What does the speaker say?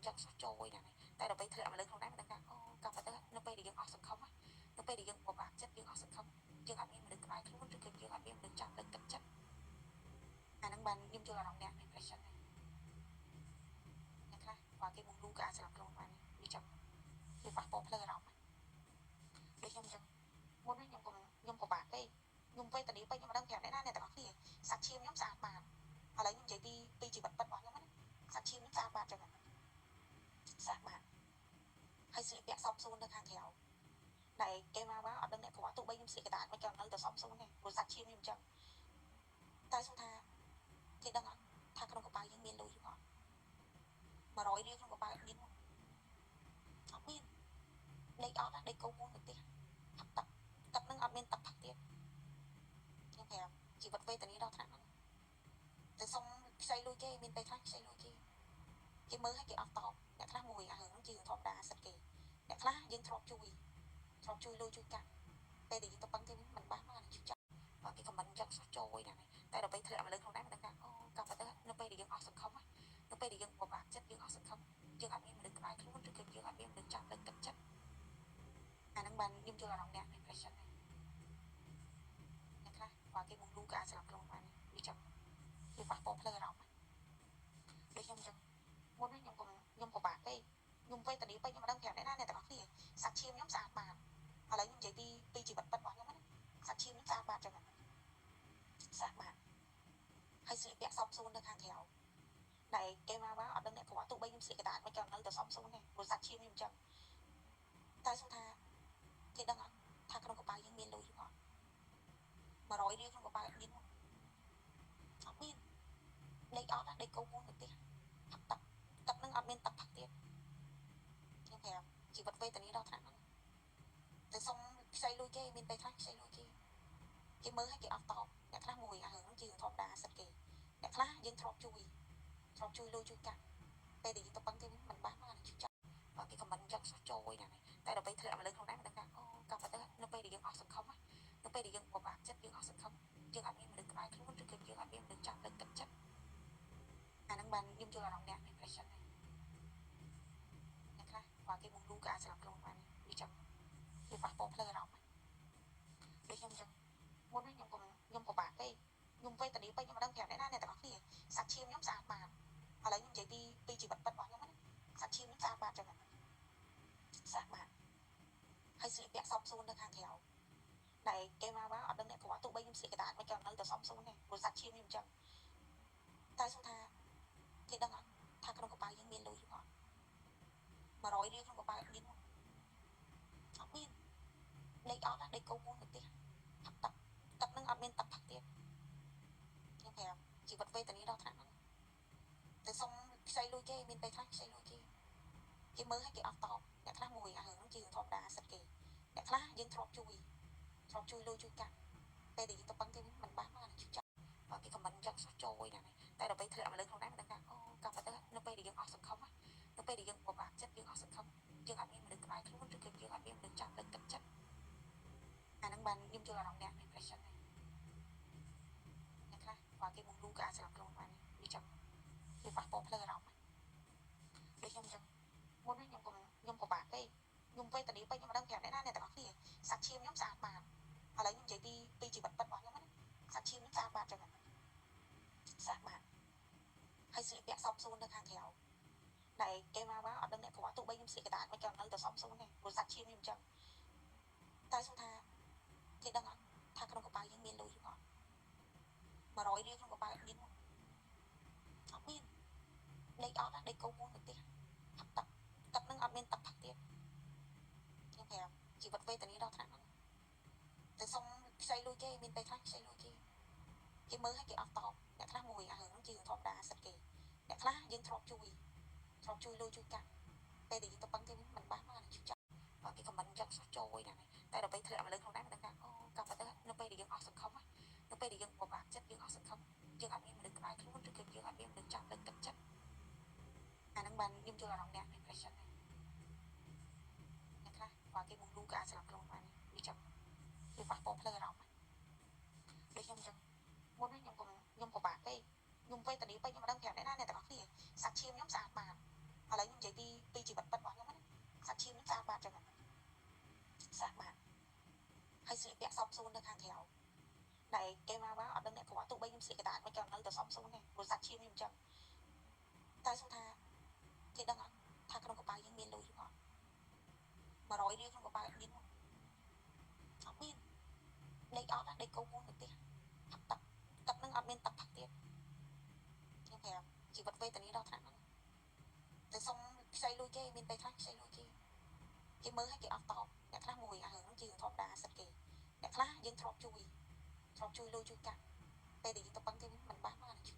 ចឹងសោះចូលណាតែដល់ពេលធ្លាក់មកលើខ្លួនឯងមិនដឹងថាអូកลับទៅនៅពេលដែលយើងអស់សង្ឃឹមនៅពេលដែលយើងពិបាកចិត្តយើងអស់សង្ឃឹមយើងអត់មានមនុស្សក្បែរខ្លួនឬក៏យើងអត់មានមនុស្សចាំលើកទឹកចិត្តអាហ្នឹងបានខ្ញុំយល់អារម្មណ៍អ្នក depression អ្នកខ្លះគាត់គេមកលូក៏អាចស្លាប់ខ្លួនបានវាចាំវាប៉ះពាល់ផ្លូវអារម្មណ៍ដូចខ្ញុំចឹងមុននេះខ្ញុំពិបាកពេកខ្ញុំវេទនាពេកខ្ញុំមិនដឹងប្រាប់អ្នកណាអ្នកទាំងអស់គ្នាសាច់ឈាមខ្ញុំស្អាតបាតឥឡូវខ្ញុំនិយាយពីជីវិតពិតរបស់ខ្ញុំណាសាច់ឈាមខ្ញុំស្អាតបាតចឹងស្អាតបាតហើយស្លៀកពាក់សមសួននៅខាងក្រៅដែលគេមកអត់ដឹងអ្នកគ្រាន់ទោះបីខ្ញុំស្លៀកកណ្ដាលមិនក៏នៅតែសមសួនដែរព្រោះសាច់ឈាមខ្ញុំចឹងតែសុំថាគេដឹងអត់ថាក្នុងកប៉ាល់យើងមានលុយឬអត់100រៀលក្នុងកប៉ាល់មានអត់មានដេកអត់ដេកកោមួយទៅផ្ទះផឹកទឹកនឹងអត់មានទឹកផឹកទៀតខ្ញុំប្រាប់ជីវិតវេទនាដល់ថ្នាក់ហ្នឹងទៅសុំខ្ចីលុយគេមានពេលខ្លះខ្ចីលុយគេមើលឲ្យគេអត់តបអ្នកខ្លះមួយអារឿងហ្នឹងជាធម្មតាសិតគេអ្នកខ្លះយើងធ្លាប់ជួយលុយជួយកាក់ពេលដែលយើងទៅពឹងគេមិនបានមកជួយចាក់បើគេខមមិនចឹងសោះចូលណាតែដល់ពេលធ្លាក់មកលើខ្លួនឯងមិនដឹងថាអូកลับទៅនៅពេលដែលយើងអស់សង្ឃឹមនៅពេលដែលយើងពិបាកចិត្តយើងអស់សង្ឃឹមយើងអត់មានមនុស្សក្បែរខ្លួនឬក៏យើងអត់មានមនុស្សចាំលើកទឹកចិត្តអាហ្នឹងបានខ្ញុំយល់អារម្មណ៍អ្នក depression អ្នកខ្លះគាត់គេមកលូក៏អាចស្លាប់ខ្លួនបានវាចាំវាប៉ះពាល់ផ្លូវអារម្មណ៍ដូចខ្ញុំចឹងមុននេះខ្ញុំពិបាកពេកខ្ញុំវេទនាពេកខ្ញុំមិនដឹងប្រាប់អ្នកណាអ្នកទាំងអស់គ្នាសាច់ឈាមខ្ញុំស្អាតបាតឥឡូវខ្ញុំនិយាយពីជីវិតពិតរបស់ខ្ញុំណាសាច់ឈាមខ្ញុំស្អាតបាតចឹងស្អាតបាតហើយស្លៀកពាក់សមសួននៅខាងក្រៅដែលគេមកអត់ដឹងអ្នកគ្រាន់ទោះបីខ្ញុំស្លៀកកណ្ដាលមិនក៏នៅតែសមសួនដែរព្រោះសាច់ឈាមខ្ញុំចឹងតែសុំថាគេដឹងអត់ថាក្នុងកប៉ាល់យើងមានលុយឬអត់100រៀលក្នុងកប៉ាល់មានអត់មានដេកអត់ដេកកោមួយទៅផ្ទះផឹកទឹកនឹងអត់មានទឹកផឹកទៀតខ្ញុំប្រាប់ជីវិតវេទនាដល់ថ្នាក់ហ្នឹងទៅសុំខ្ចីលុយគេមានពេលខ្លះខ្ចីលុយគេមើលឲ្យគេអត់តបអ្នកខ្លះមួយអារឿងហ្នឹងជាធម្មតាសិតគេអ្នកខ្លះយើងធ្លាប់ជួយលុយជួយកាក់ពេលដែលយើងទៅពឹងគេមិនបានមកជួយចាក់បើគេខមមិនចឹងសោះចូលណាតែដល់ពេលធ្លាក់មកលើខ្លួនឯងមិនដឹងថាអូកลับទៅនៅពេលដែលយើងអស់សង្ឃឹមនៅពេលដែលយើងពិបាកចិត្តយើងអស់សង្ឃឹមយើងអត់មានមនុស្សក្បែរខ្លួនឬក៏យើងអត់មានមនុស្សចាំលើកទឹកចិត្តអាហ្នឹងបានខ្ញុំយល់អារម្មណ៍អ្នក depression អ្នកខ្លះគាត់គេមកលូក៏អាចស្លាប់ខ្លួនបានវាចាំវាប៉ះពាល់ផ្លូវអារម្មណ៍ដូចខ្ញុំចឹងមុននេះខ្ញុំពិបាកពេកខ្ញុំវេទនាពេកខ្ញុំមិនដឹងប្រាប់អ្នកណាអ្នកទាំងអស់គ្នាសាច់ឈាមខ្ញុំស្អាតបាតឥឡូវខ្ញុំនិយាយពីជីវិតពិតរបស់ខ្ញុំណាសាច់ឈាមខ្ញុំស្អាតបាតចឹងស្អាតបាតហើយស្លៀកពាក់សមសួននៅខាងក្រៅដែលគេមកអត់ដឹងអ្នកគ្រាន់ទោះបីខ្ញុំស្លៀកកណ្ដាលមិនក៏នៅតែសមសួនដែរព្រោះសាច់ឈាមខ្ញុំចឹងតែសុំថាគេដឹងអត់ថាក្នុងកប៉ាល់យើងមានលុយឬអត់100រៀលក្នុងកប៉ាល់មានអត់មានដេកអត់ដេកកោមួយទៅផ្ទះផឹកទឹកនឹងអត់មានទឹកផឹកទៀតខ្ញុំប្រាប់ជីវិតវេទនាដល់ថ្នាក់ហ្នឹងទៅសុំខ្ចីលុយគេមានពេលខ្លះខ្ចីលុយគេមើលឲ្យគេអត់តបអ្នកខ្លះមួយអារឿងហ្នឹងជាធម្មតាសិតគេអ្នកខ្លះយើងធ្លាប់ជួយលុយជួយកាក់ពេលដែលយើងទៅពឹងគេមិនបានមកជួយចាក់បើគេខមមិនចឹងសោះចូលណាតែដល់ពេលធ្លាក់មកលើខ្លួនឯងមិនដឹងថាអូកลับទៅនៅពេលដែលយើងអស់សង្ឃឹមនៅពេលដែលយើងពិបាកចិត្តយើងអស់សង្ឃឹមយើងអត់មានមនុស្សក្បែរខ្លួនឬក៏យើងអត់មានមនុស្សចាំលើកទឹកចិត្តអាហ្នឹងបានខ្ញុំយល់អារម្មណ៍អ្នក depression អ្នកខ្លះគាត់គេមកលូក៏អាចស្លាប់ខ្លួនបានវាចាំវាប៉ះពាល់ផ្លូវអារម្មណ៍ដូចខ្ញុំចឹងមុននេះខ្ញុំពិបាកពេកខ្ញុំវេទនាពេកខ្ញុំមិនដឹងប្រាប់អ្នកណាអ្នកទាំងអស់គ្នាសាច់ឈាមខ្ញុំស្អាតបាតឥឡូវខ្ញុំនិយាយពីជីវិតពិតរបស់ខ្ញុំណាសាច់ឈាមខ្ញុំស្អាតបាតចឹងស្អាតបាតហើយស្លៀកពាក់សមសួននៅខាងក្រៅដែលគេមកអត់ដឹងអ្នកគ្រាន់ទោះបីខ្ញុំស្លៀកកណ្ដាលមិនក៏នៅតែសមសួនដែរព្រោះសាច់ឈាមខ្ញុំចឹងតែសុំថាគេដឹងអត់ថាក្នុងកប៉ាល់យើងមានលុយឬអត់100រៀលក្នុងកប៉ាល់មានអត់មានដេកអត់ដេកកោមួយទៅផ្ទះផឹកទឹកនឹងអត់មានទឹកផឹកទៀតខ្ញុំប្រាប់ជីវិតវេទនាដល់ថ្នាក់ហ្នឹងទៅសុំខ្ចីលុយគេមានពេលខ្លះខ្ចីលុយគេមើលឲ្យគេអត់តបអ្នកខ្លះមួយអារឿងហ្នឹងជាធម្មតាសិតគេអ្នកខ្លះយើងធ្លាប់ជួយលុយជួយកាក់ពេលដែលយើងទៅពឹងគេមិនបានមកជួយចាក់បើគេខមមិនចឹងសោះចូលណាតែដល់ពេលធ្លាក់មកលើខ្លួនឯងមិនដឹងថាអូកลับទៅនៅពេលដែលយើងអស់សង្ឃឹមនៅពេលដែលយើងពិបាកចិត្តយើងអស់សង្ឃឹមយើងអត់មានមនុស្សក្បែរខ្លួនឬក៏យើងអត់មានមនុស្សចាំលើកទឹកចិត្តអាហ្នឹងបានខ្ញុំយល់អារម្មណ៍អ្នក depression អ្នកខ្លះគាត់គេមកលូក៏អាចស្លាប់ខ្លួនបានវាចាំវាប៉ះពាល់ផ្លូវអារម្មណ៍ដូចខ្ញុំចឹងមុននេះខ្ញុំពិបាកពេកខ្ញុំវេទនាពេកខ្ញុំមិនដឹងប្រាប់អ្នកណាអ្នកទាំងអស់គ្នាសាច់ឈាមខ្ញុំស្អាតបាតឥឡូវខ្ញុំនិយាយ câu cuốn được tiếc tập tập nâng admin tập thật tiếc nhưng mà chỉ vật về tận đi đâu thằng nó từ xong xây lui kia mình bay khác xây lui kia cái mới hay cái áo tàu để khác mùi hưởng nó chịu thọp đá sạch kì để khác dân thọp chui lui chui cả bây giờ tập bắn thêm mình bán mà là chịu